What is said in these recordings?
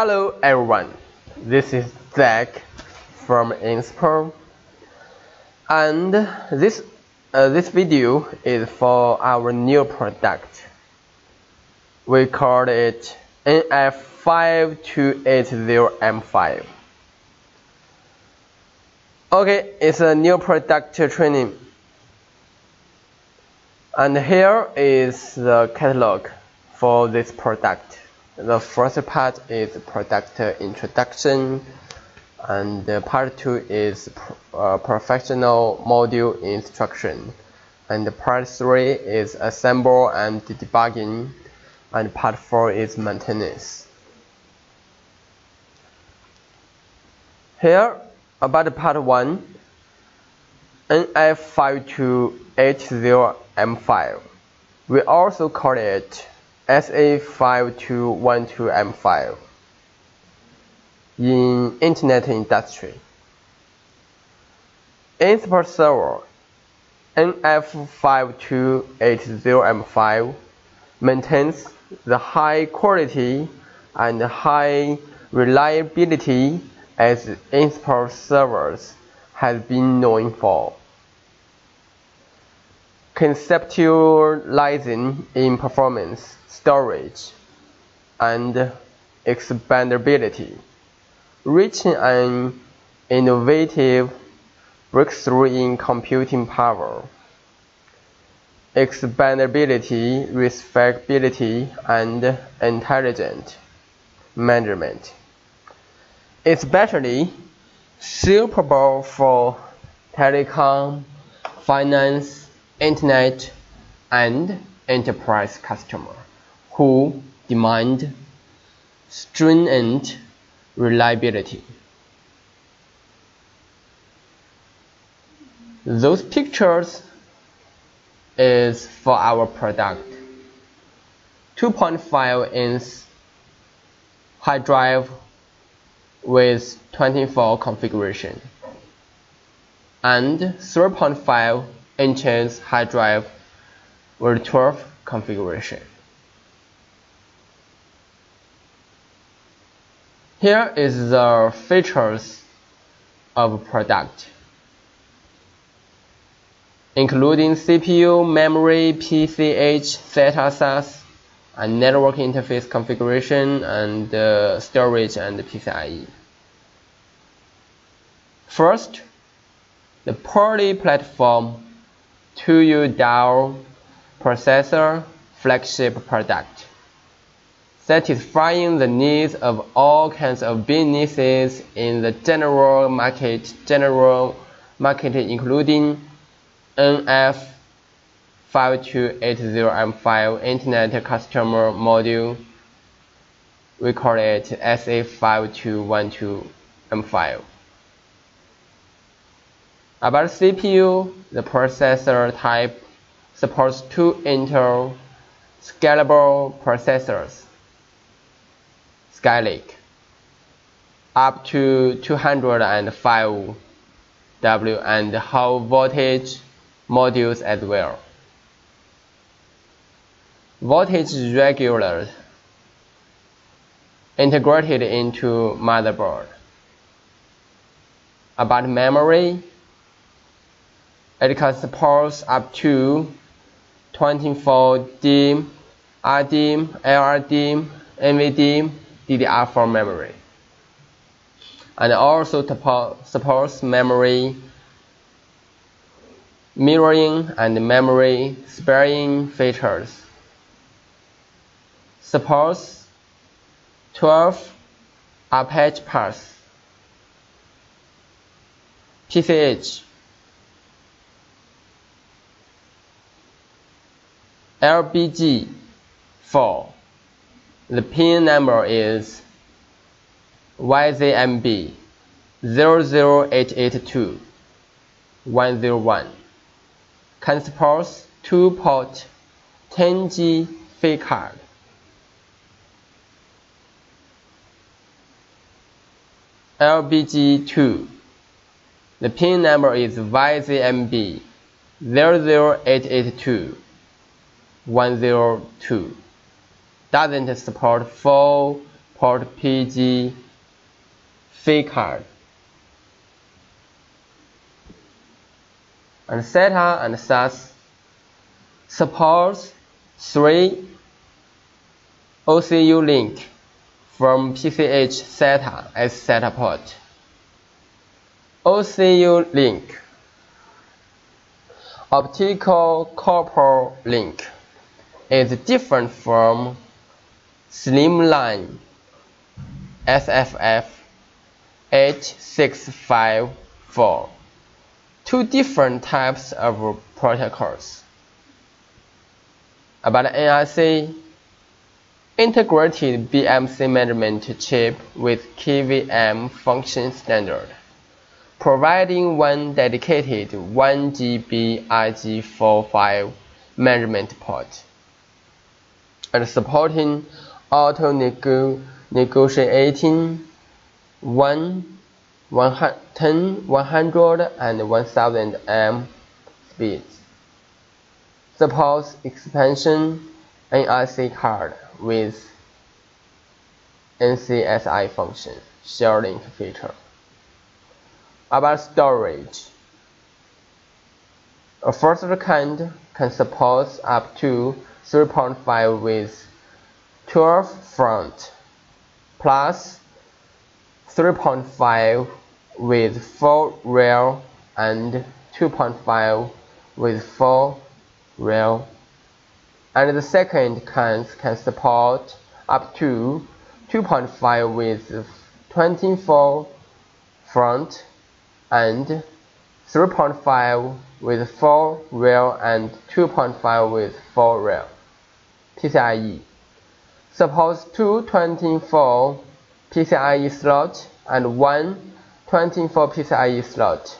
Hello everyone, this is Zach from Inspire, and this video is for our new product. We call it NF5280M5. Okay, it's a new product training, and here is the catalog for this product. The first part is product introduction, and part 2 is professional module instruction, and part 3 is assemble and debugging, and part 4 is maintenance. Here about part 1, NF5280M5. We also call it SA5212M5 in internet industry. Inspire server NF5280M5 maintains the high quality and high reliability as Inspire servers has been known for. Conceptualizing in performance, storage, and expandability, reaching an innovative breakthrough in computing power, expandability, respectability, and intelligent management. Especially suitable for telecom, finance, internet, and enterprise customers who demand stringent reliability. Those pictures is for our product. 2.5-inch hard drive with 24 configuration, and 3.5 inches hard drive with 12 configuration. Here is the features of product, including CPU, memory, PCH, SATA SAS, and network interface configuration, and storage and PCIe. First, the Poly platform 2U dual processor flagship product, satisfying the needs of all kinds of businesses in the general market including NF5280M5 Internet Customer Module. We call it SA5212M5. About CPU, the processor type supports 2 Intel scalable processors, Skylake, up to 205W, and high voltage modules as well. Voltage regulator integrated into motherboard. About memory, it can support up to 24 DIMM, RDIMM, LRDIMM, NVDIMM, DDR4 memory, and also supports memory mirroring and memory sparing features. Supports 12 Apache paths. PCH, LBG4. The pin number is YZMB 00882-101. Can support 2-port 10G fake card. LBG2. The pin number is YZMB 00882-102. Doesn't support full port PG fee card. And SATA and SAS supports 3 OCU link from PCH SATA as SATA port. OCU link, optical copper link, is different from slimline SA5212M5. Two different types of protocols. About NRC, integrated BMC management chip with KVM function standard, providing one dedicated 1GB IG45 management port, and supporting auto-negotiating 110, 100, and 1000 M speeds. Supports expansion NRC card with NCSI function share link feature. About storage, a first kind can support up to 3.5 with 12 front, plus 3.5 with 4 rear, and 2.5 with 4 rear. And the second kind can support up to 2.5 with 24 front, and 3.5 with 4 rear, and 2.5 with 4 rear. PCIe supports 2 24 PCIe slot and 1 24 PCIe slot,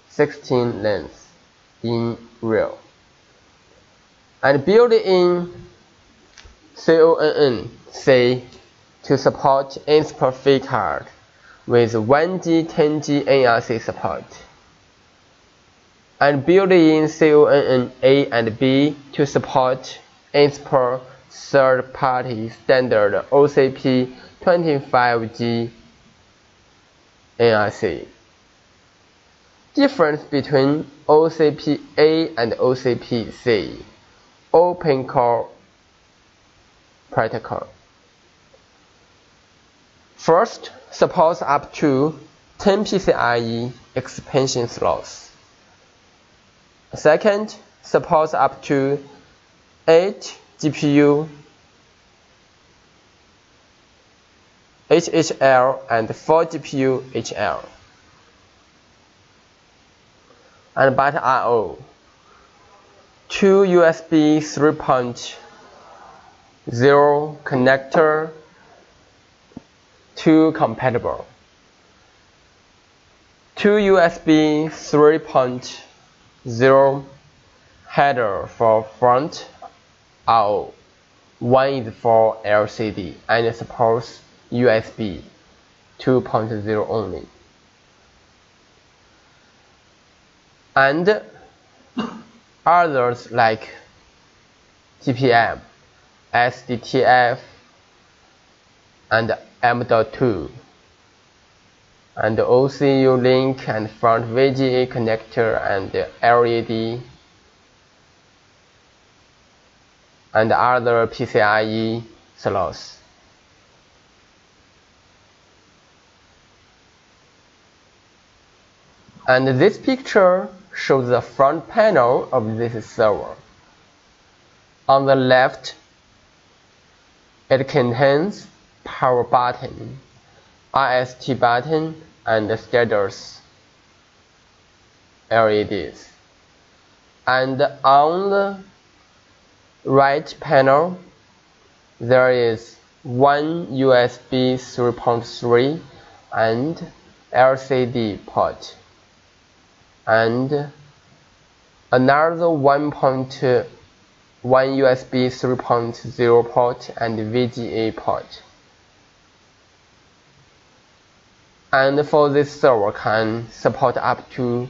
16 lanes in rear, and built-in CONNC to support INSPIR fee card with 1G 10G NRC support, and built-in CONN A and B to support INSPIR third-party standard OCP 25G NRC. Difference between OCP A and OCP C. Open core protocol. First, supports up to 10 PCIe expansion slots. Second, supports up to 8 GPU HHL and 4 GPU HL. And but RO, 2 USB 3.0 connector, 2 compatible, 2 USB 3.0 header for front RO, 1 is for LCD and supports USB 2.0 only. And others like TPM, SDTF, and M.2, and OCU link and front VGA connector and LED, and other PCIe slots. And this picture shows the front panel of this server. On the left, it contains power button, RST button, and status LEDs. And on the right panel, there is one USB 3.3 and LCD port, and another 1.1 USB 3.0 port and VGA port. And for this server can support up to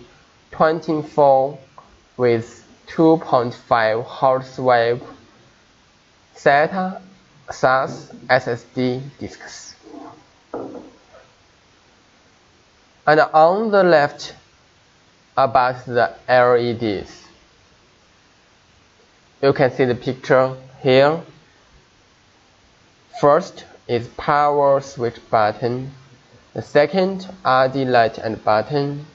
24 with 2.5 hot swap SATA SAS SSD disks. And on the left, about the LEDs. You can see the picture here. First is power switch button. The second, RD light and button.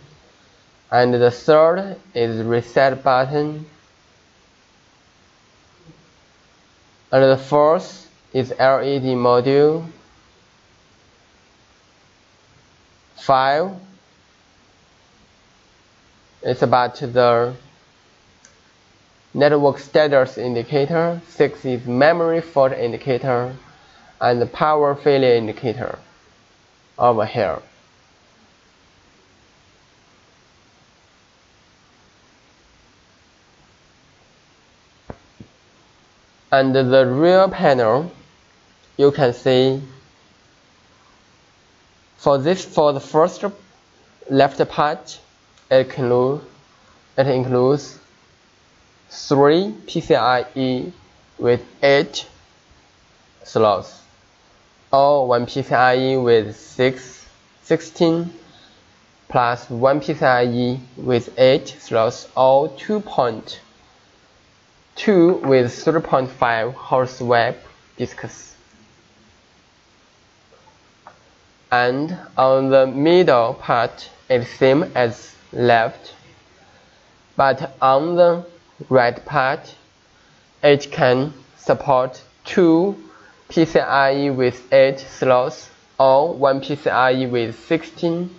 And the third is reset button. And the fourth is LED module. 5 is about the network status indicator. 6 is memory fault indicator, and the power failure indicator over here. And the rear panel, you can see for the first left part, it includes 3 PCIe with 8 slots, or 1 PCIe with 16 plus 1 PCIe with 8 slots, or 2.2 with 3.5 horsewave disks. And on the middle part, it's same as left, but on the right part, it can support 2 PCIe with 8 slots, or 1 PCIe with 16,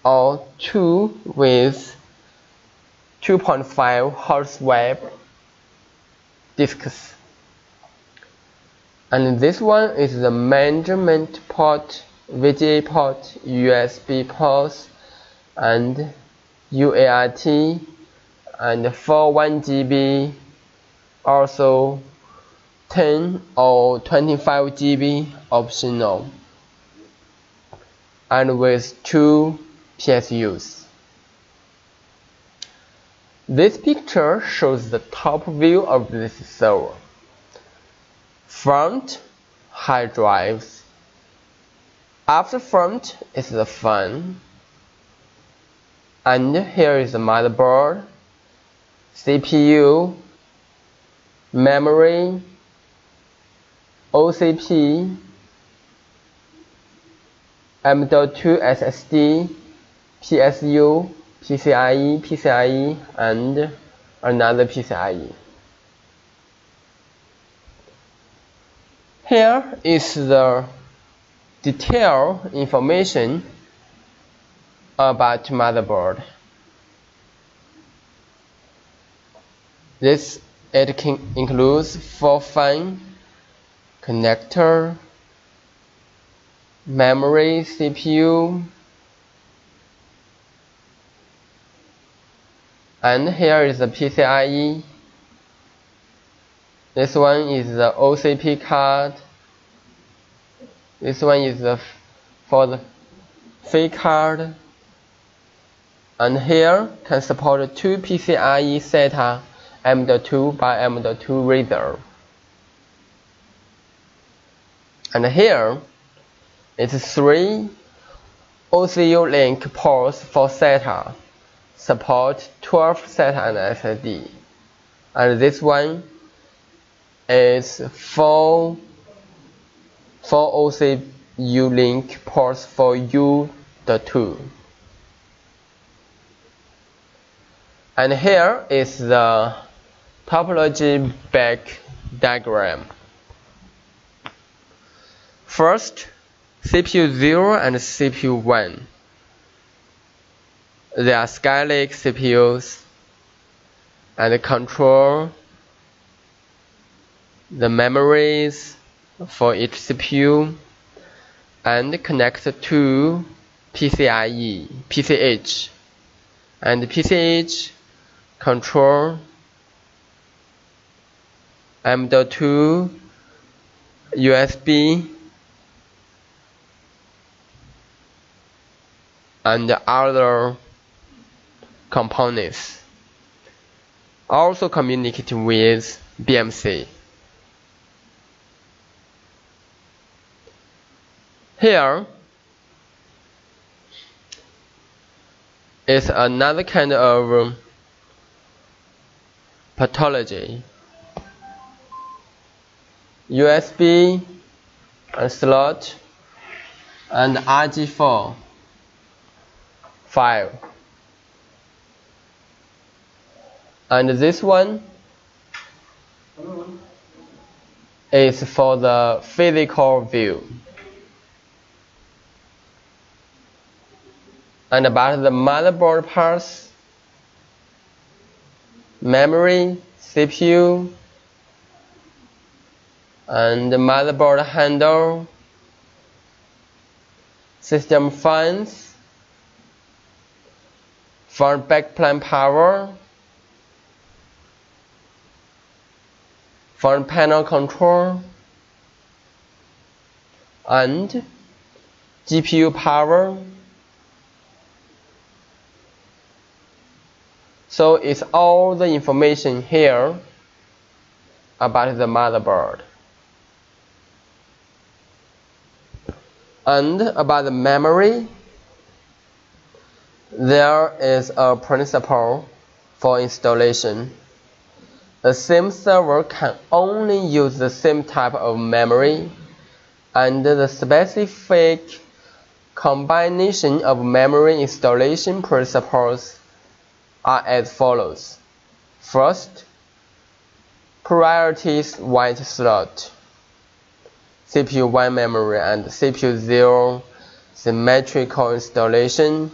or 2 with 2.5 horsewave disks. And this one is the management port, VGA port, USB ports, and UART, and for 1 GB, also 10 or 25 GB optional, and with 2 PSUs. This picture shows the top view of this server. Front, hard drives. After front is the fan. And here is the motherboard, CPU, memory, OCP, M.2 SSD, PSU, PCIe, and another PCIe. Here is the detailed information about motherboard. It includes 4 fan, connector, memory, CPU, and here is the PCIe. This one is the OCP card. This one is for the fake card. And here can support 2 PCIe SATA M.2 by M.2 reader. And here it's 3 OCU link ports for SATA, support 12 SATA and SSD. And this one is 4 OCU link ports for U.2. And here is the topology back diagram. First, CPU 0 and CPU 1. They are Skylake CPUs and control the memories for each CPU and connect to PCH, and PCH control M.2 USB and other components. Also communicate with BMC. Here is another kind of pathology. USB and slot and RG4 file. And this one is for the physical view. And about the motherboard parts, memory, CPU, and the motherboard handle, system fans, front backplane power, front panel control, and GPU power. So it's all the information here about the motherboard. And about the memory, there is a principle for installation. The same server can only use the same type of memory, and the specific combination of memory installation principles are as follows. First, priorities white slot, CPU 1 memory and CPU 0 symmetrical installation,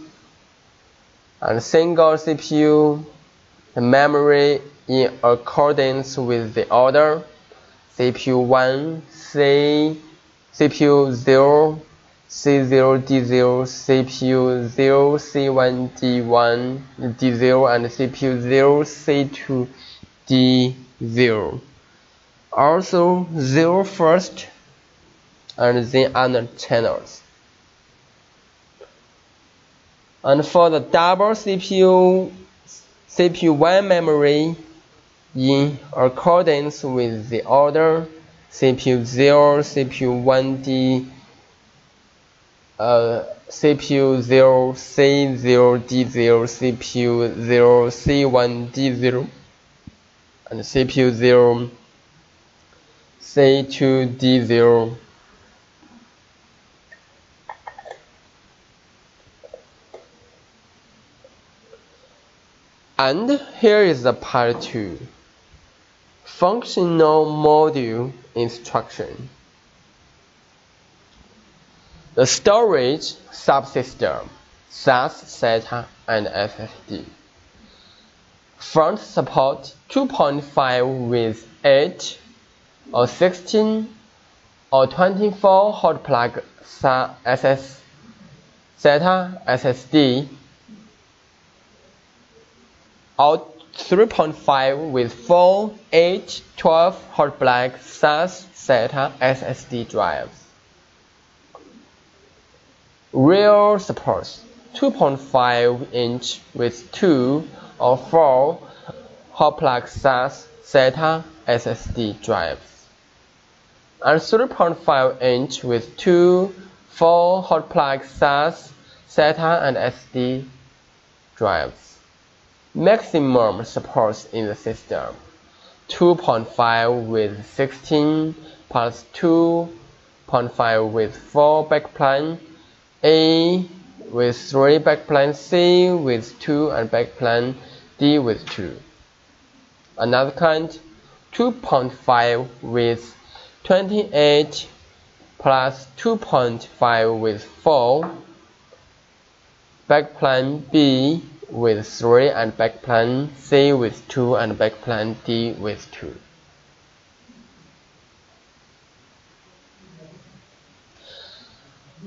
and single CPU memory in accordance with the order CPU 1 C, CPU 0 C0 D0, CPU 0 C1 D1 D0, and CPU 0 C2 D0. Also 0 first and then other channels. And for the double CPU 1 memory in accordance with the order CPU 0 CPU 1D CPU 0 C0 D0, CPU 0 C1 D0, and CPU 0 C2 D0. And here is the part 2. Functional module instruction. The storage subsystem, SAS, SATA, and SSD. Front support 2.5 with 8 or 16 or 24 hot plug SATA SSD, or 3.5 with 4, 8, 12 hot plug SAS SATA SSD drives. Rear supports 2.5 inch with 2 or 4 hot plug SAS SATA SSD drives, and 3.5 inch with 2, 4 hot plug SAS SATA and SD drives. Maximum supports in the system 2.5 with 16 plus 2.5 with 4 backplane, A with 3 backplane, C with 2 and backplane, D with 2. Another kind 2.5 with 28 plus 2.5 with 4, backplane B with 3 and backplane C with 2 and backplane D with 2.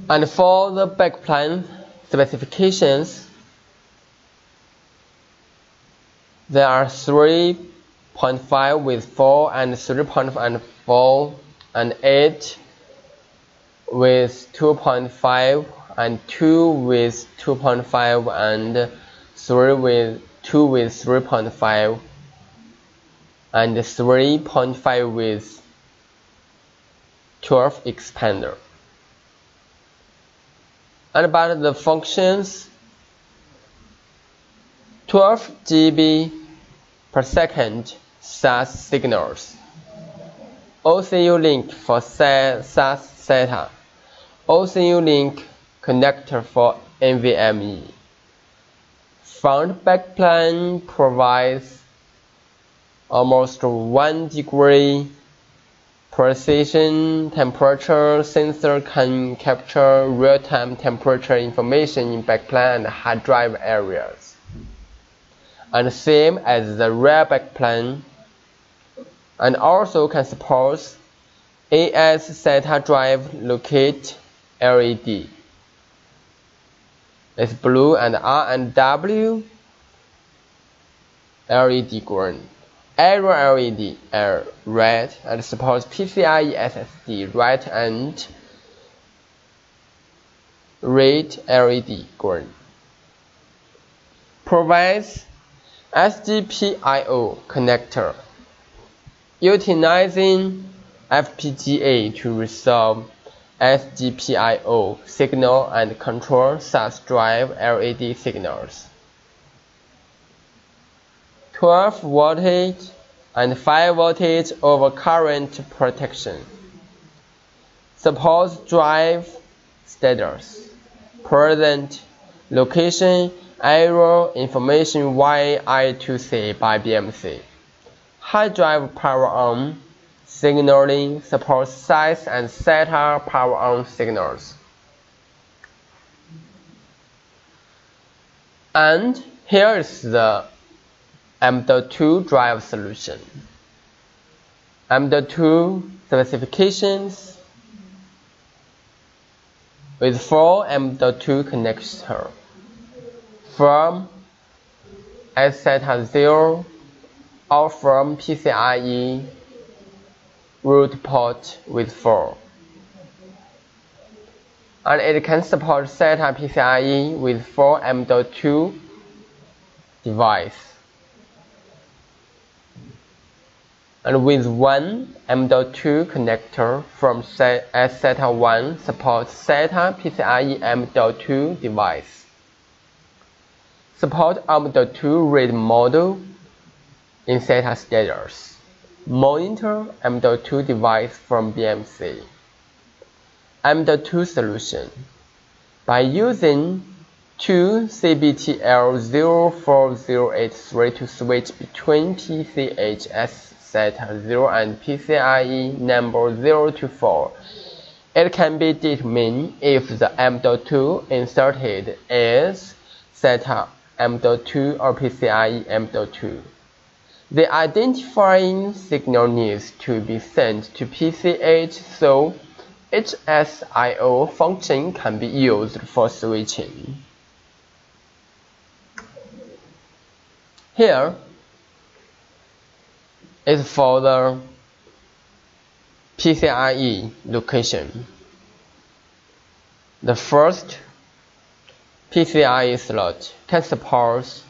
And for the backplane specifications, there are 3.5 with 4 and 3.5 and 4 and 8 with 2.5 and 2 with 2.5 and 3 with 2 with 3.5 and 3.5 with 12 expander. And about the functions, 12 GB per second SAS signals, OCU link for SAS SATA, OCU link connector for NVMe. Front backplane provides almost 1 degree precision temperature. Sensor can capture real-time temperature information in backplane and hard drive areas. And same as the rear backplane, and also can support AS SATA drive locate LED. It's blue, and R and W LED green. Arrow LED red, and supports PCIe SSD right and red LED green. Provides SGPIO connector, utilizing FPGA to resolve SGPIO signal and control SAS drive LED signals. 12 voltage and 5 voltage over current protection. Supports drive status, present location, error information Y-I2C by BMC. Hard drive power on signaling supports SAS and SATA power on signals. And here is the M.2 drive solution. M.2 specifications with 4 M.2 connectors from SATA 0 or from PCIe root port with 4. And it can support SATA PCIe with 4 M.2 device. And with 1 M.2 connector from SATA 1 supports SATA PCIe M.2 device. Support M.2 read model in SATA status. Monitor M.2 device from BMC. M.2 solution. By using two CBTL04083 to switch between PCHS SATA 0 and PCIe number 0 to 4, it can be determined if the M.2 inserted is SATA M.2 or PCIe M.2. The identifying signal needs to be sent to PCH, so HSIO function can be used for switching. Here is for the PCIe location. The first PCIe slot can support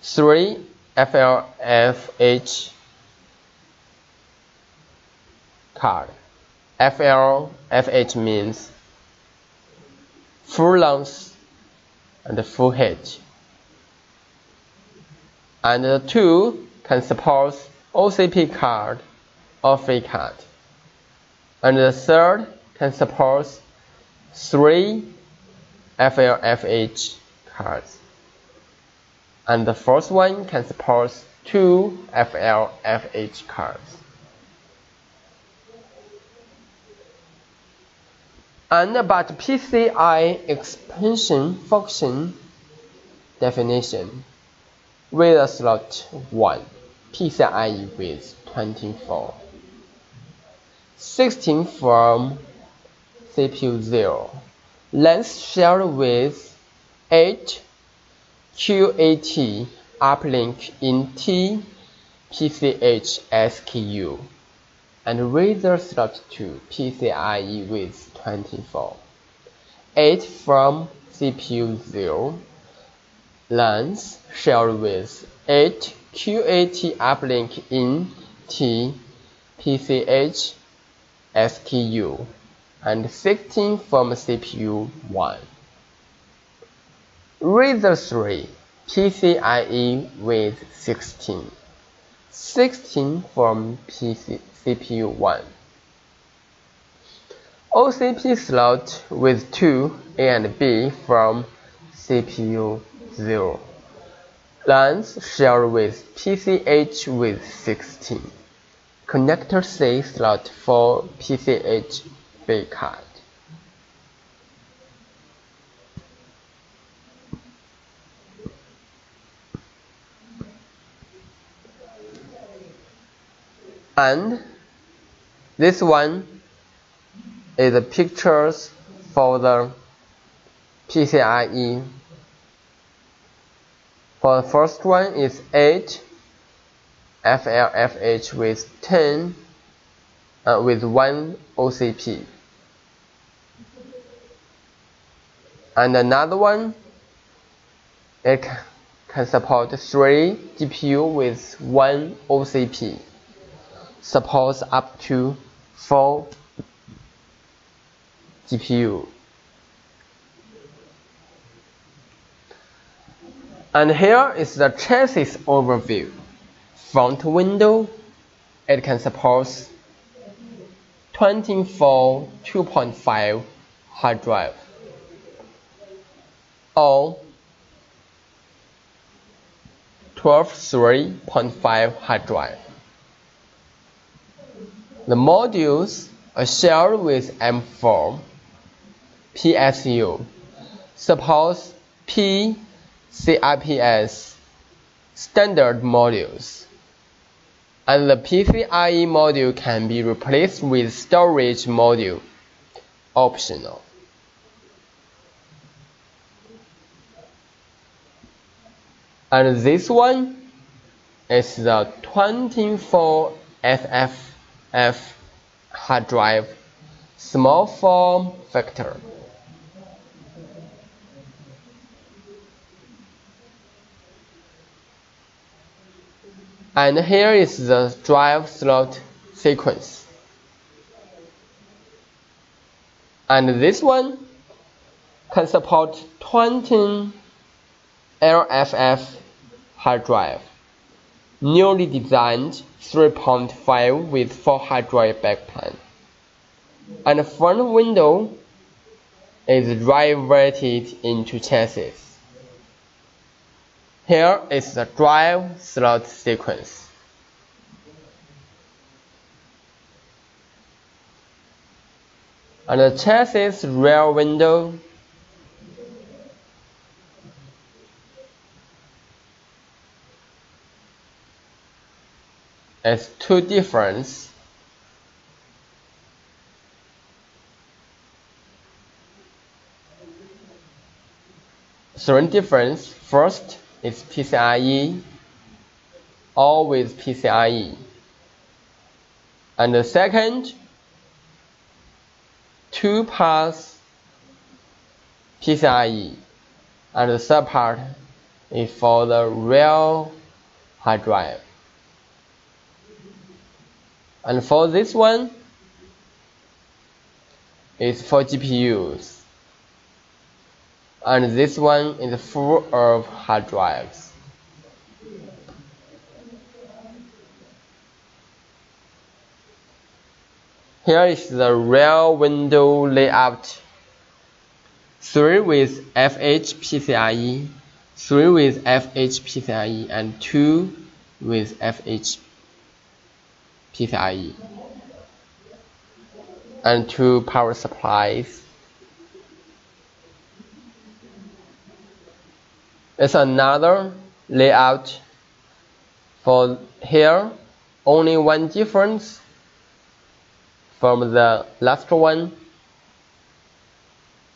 3 FLFH card. FLFH means full length and full height. And the 2 can support OCP card or free card. And the 3rd can support 3 FLFH cards. And the 4th one can support 2 FLFH cards. And about PCI expansion function definition. With a slot 1, PCIe with 24, 16 from CPU 0, length shared with 8 QAT uplink in T PCH SKU, and with the slot 2, PCIe with 24, 8 from CPU 0, length shared with 8 QAT uplink in T PCH SKU, and 16 from CPU 1. Rather 3 PCIe with 16. 16 from CPU 1. OCP slot with 2 A and B from CPU 0. LANs shared with PCH with 16. Connector C slot for PCH B card. And this one is the pictures for the PCIe. For the first one is 8 FLFH with 10 with 1 OCP. And another one, it can support 3 GPU with 1 OCP. Supports up to 4 GPU. And here is the chassis overview. Front window, it can support 24 2.5 hard drive or 12 3.5 hard drive. The modules are shared with M4 PSU, supports PCIPS standard modules, and the PCIe module can be replaced with storage module, optional. And this one is the 24 FFF hard drive, small form factor. And here is the drive slot sequence. And this one can support 20 LFF hard drive, newly designed 3.5 with 4 hard drive backplane. And the front window is riveted into chassis. Here is the drive slot sequence. And the chassis rear window has 2 difference. Three difference. First is PCIe, all with PCIe. And the second, 2 parts PCIe, and the third part is for the real hard drive. And for this one, it's 4 GPUs. And this one is full of hard drives. Here is the real window layout. 3 with FH PCIe, 3 with FH PCIe, and 2 with FH PCIe. And 2 power supplies. It's another layout. For here, only one difference from the last one.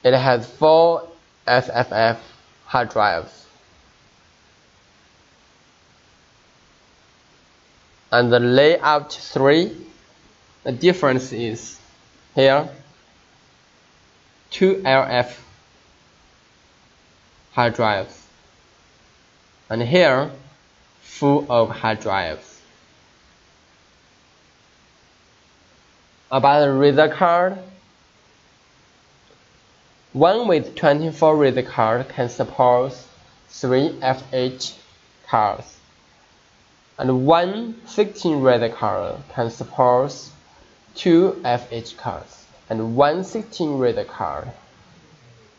It has 4 SFF hard drives. And the layout 3, the difference is here 2 LF hard drives. And here, full of hard drives. About the reader card, One with 24 radar cards can support 3 FH cards, and one 16 radar card can support 2 FH cards, and one 16 radar card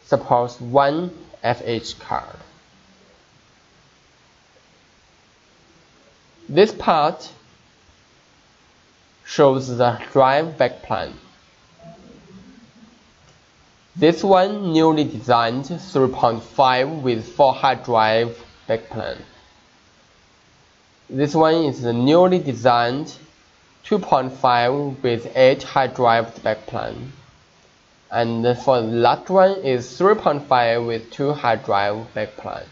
supports 1 FH card. This part shows the drive backplane. This one newly designed 3.5 with 4 hard drive backplane. This one is the newly designed 2.5 with 8 hard drive backplane. And for the last one is 3.5 with 2 hard drive backplane.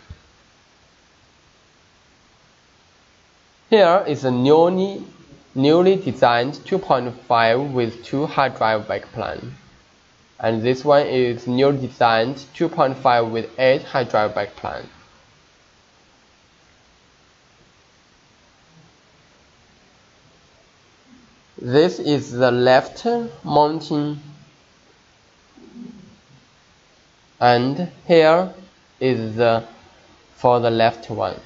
Here is a newly designed 2.5 with 2 hard drive backplane. And this one is newly designed 2.5 with 8 hard drive backplane. This is the left mounting, and here is for the left one.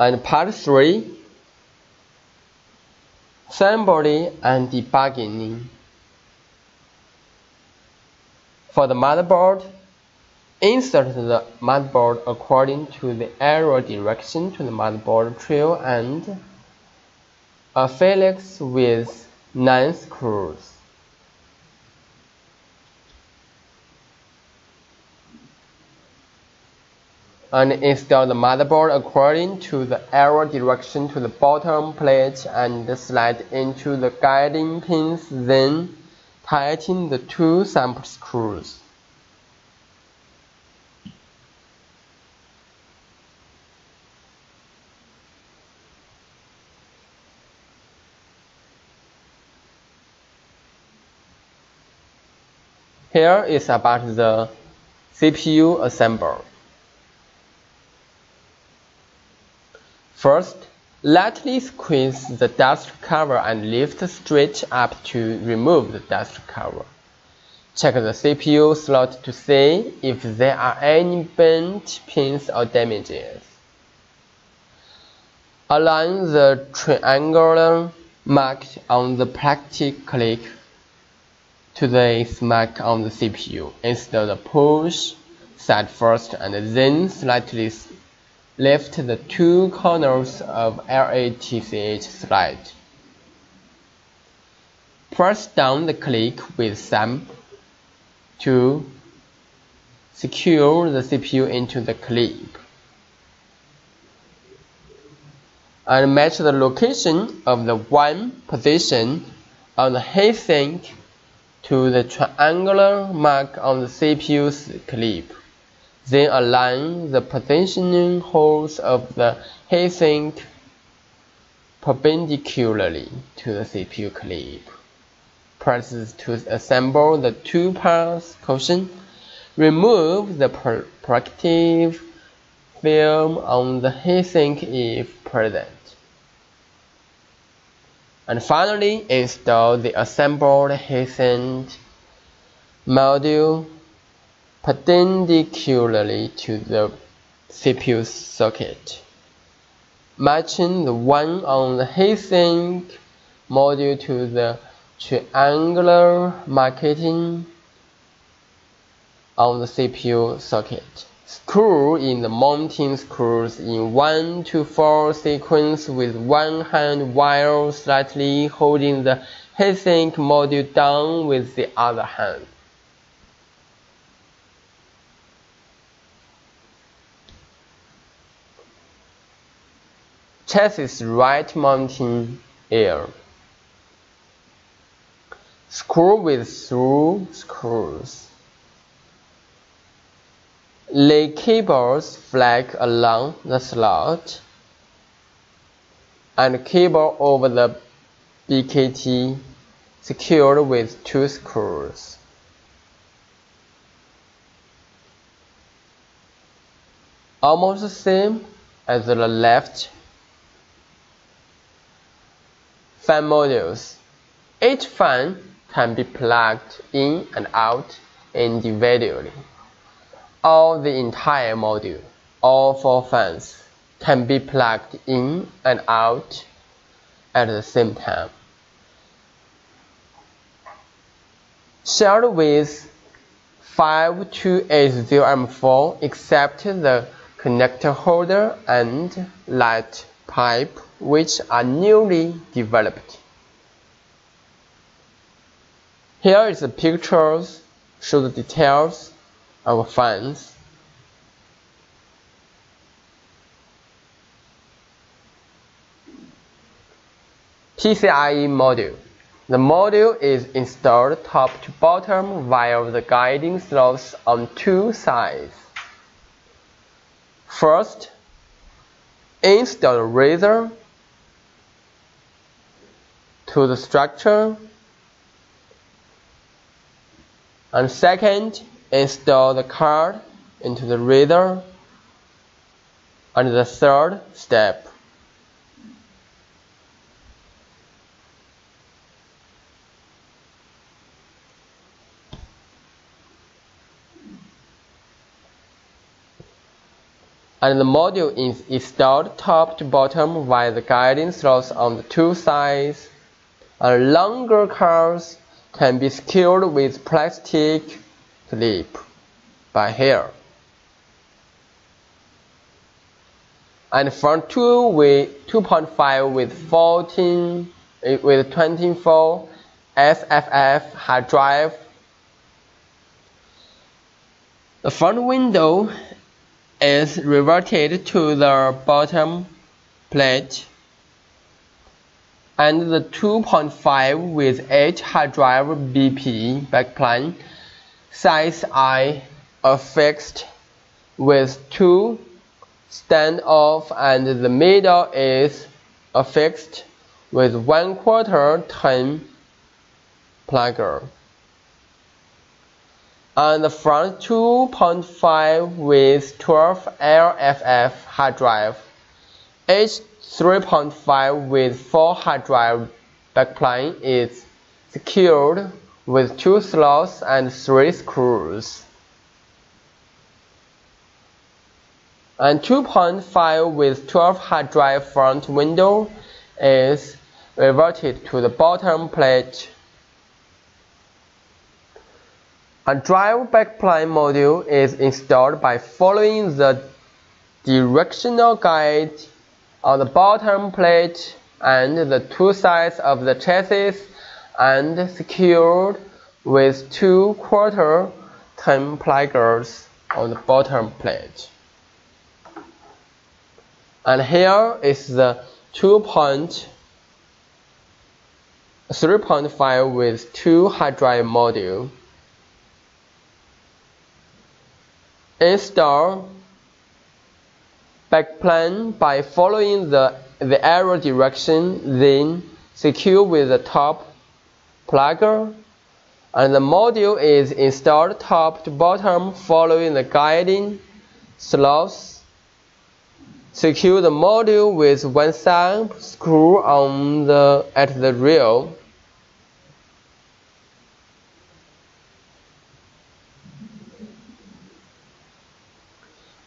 And part 3, assembly and debugging. For the motherboard, insert the motherboard according to the arrow direction to the motherboard trail and a helix with 9 screws. And install the motherboard according to the arrow direction to the bottom plate and slide into the guiding pins, then tighten the 2 thumb screws. Here is about the CPU assembly. First, lightly squeeze the dust cover and lift straight up to remove the dust cover. Check the CPU slot to see if there are any bent pins or damages. Align the triangular mark on the plastic clip to this mark on the CPU. Install the push side first and then slightly lift the 2 corners of LATCH slide. Press down the clip with thumb to secure the CPU into the clip. And match the location of the one position on the heatsink to the triangular mark on the CPU's clip. Then align the positioning holes of the heatsink perpendicularly to the CPU clip. Press to assemble the 2 parts cushion. Remove the protective film on the heatsink if present. And finally, install the assembled heatsink module perpendicularly to the CPU socket, matching the one on the heatsink module to the triangular marking on the CPU socket. Screw in the mounting screws in 1 to 4 sequence with one hand while slightly holding the heatsink module down with the other hand. Chassis right mounting air. Screw with through screws. Lay cables flat along the slot and cable over the BKT secured with 2 screws. Almost the same as the left fan modules. Each fan can be plugged in and out individually, or the entire module. All 4 fans can be plugged in and out at the same time. Shared with 5280M5 except the connector holder and light pipe, which are newly developed. Here is the pictures show the details of fans. PCIe module. The module is installed top to bottom via the guiding slots on 2 sides. First, install the riser to the structure, and second, install the card into the riser, and the third step. And the module is installed top to bottom via the guiding slots on the 2 sides. And longer cards can be secured with plastic clip by here. And from 2.5 with 24 SFF hard drive. The front window is reverted to the bottom plate, and the 2.5 with 8 hard drive BP backplane size I affixed with 2 standoff, and the middle is affixed with 1/4 ton plugger. And the front 2.5 with 12 LFF hard drive, each 3.5 with 4 hard drive backplane is secured with 2 slots and 3 screws. And 2.5 with 12 hard drive front window is reverted to the bottom plate. A drive backplane module is installed by following the directional guide on the bottom plate and the 2 sides of the chassis, and secured with 2/4 ton pluggers on the bottom plate. And here is the 3.5 with 2 hard drive module. Install backplane by following the arrow direction, then secure with the top plugger, and the module is installed top to bottom following the guiding slots. Secure the module with 1 thumb screw at the rail.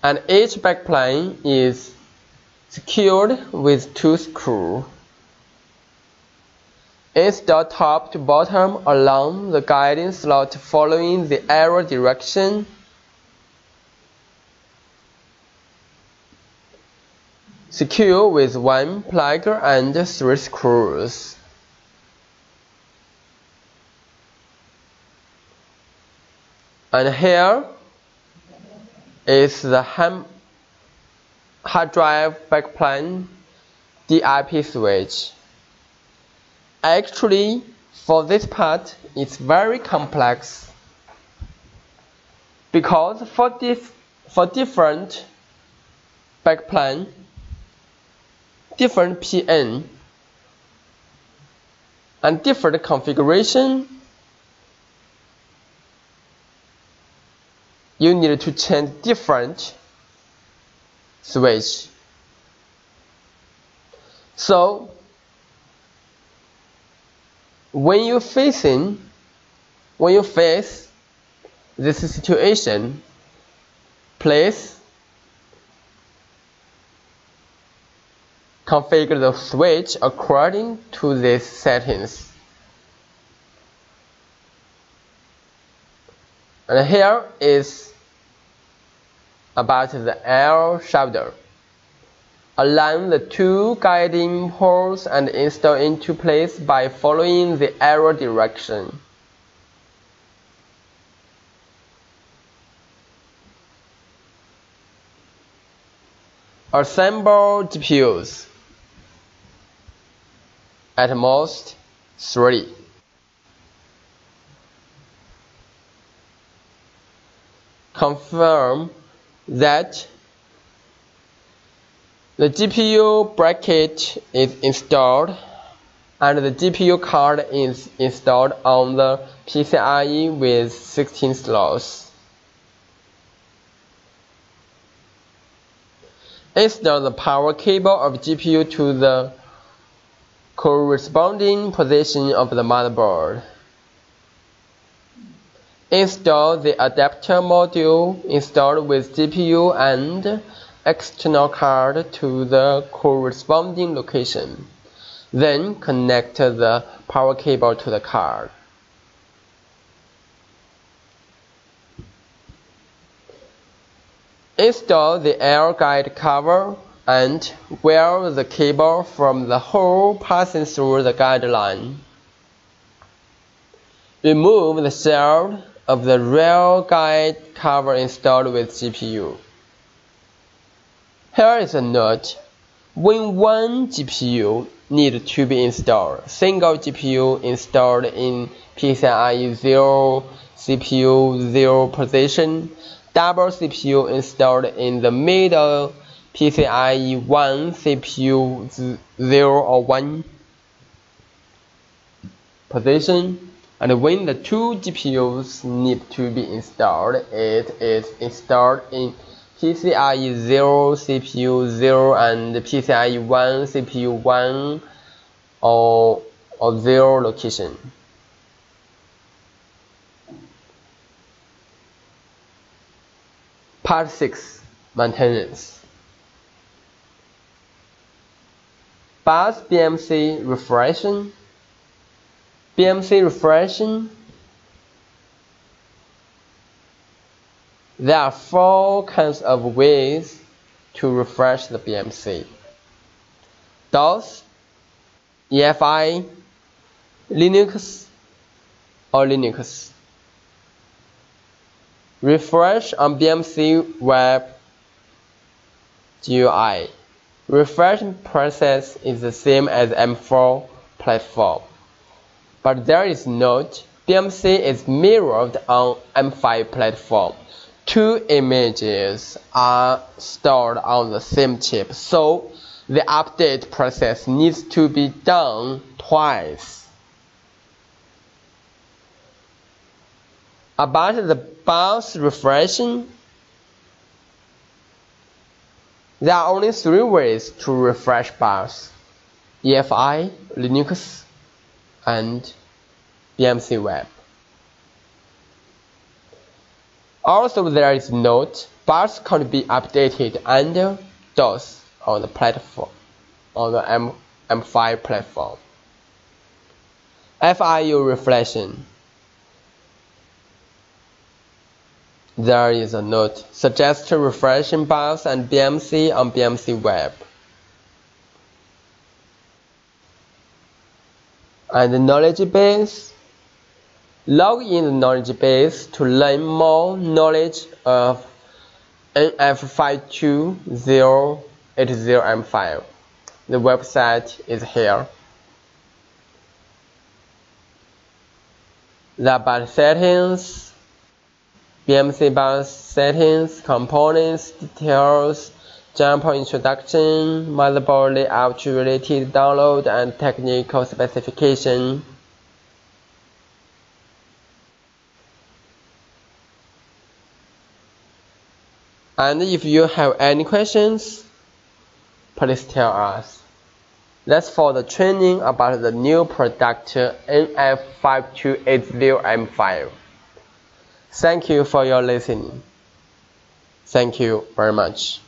And each backplane is secured with 2 screws. Install top to bottom along the guiding slot following the arrow direction. Secure with 1 plugger and 3 screws. And here is the hard drive backplane DIP switch. Actually, for this part, it's very complex because for different backplane, different PN, and different configuration, you need to change different switch. So When you face this situation, please configure the switch according to these settings. And here is about the L shader. Align the two guiding poles and install into place by following the arrow direction. Assemble GPUs. At most 3. Confirm that the GPU bracket is installed and the GPU card is installed on the PCIe with 16 slots. Install the power cable of GPU to the corresponding position of the motherboard. Install the adapter module installed with GPU and external card to the corresponding location. Then connect the power cable to the card. Install the air guide cover and wire the cable from the hole passing through the guide line. Remove the shell of the rail guide cover installed with GPU. Here is a note. When one GPU needs to be installed, single GPU installed in PCIe 0 CPU 0 position, double CPU installed in the middle PCIe 1 CPU 0 or 1 position, and when the two GPUs need to be installed, it is installed in PCIe 0 CPU 0 and PCIe 1 CPU 1 or 0 location. Part 6. Maintenance. Bus BMC refreshing. BMC refreshing. There are 4 kinds of ways to refresh the BMC. DOS, EFI, Linux, or Linux. Refresh on BMC Web GUI. Refreshing process is the same as M4 platform, but there is note. BMC is mirrored on M5 platform. 2 images are stored on the same chip, so the update process needs to be done twice. About the BIOS refreshing, there are only 3 ways to refresh BIOS: EFI, Linux, and BMC Web. Also, there is note, BIOS can't be updated under DOS on the platform, on the M5 platform. FIU refreshing. There is a note, suggest refreshing BIOS and BMC on BMC Web. And the knowledge base. Log in the knowledge base to learn more knowledge of NF5280M5. The website is here. The BIOS settings, BMC BIOS settings, components, details, general introduction, motherboard layout related download, and technical specification. And if you have any questions, please tell us. That's for the training about the new product NF5280M5. Thank you for your listening. Thank you very much.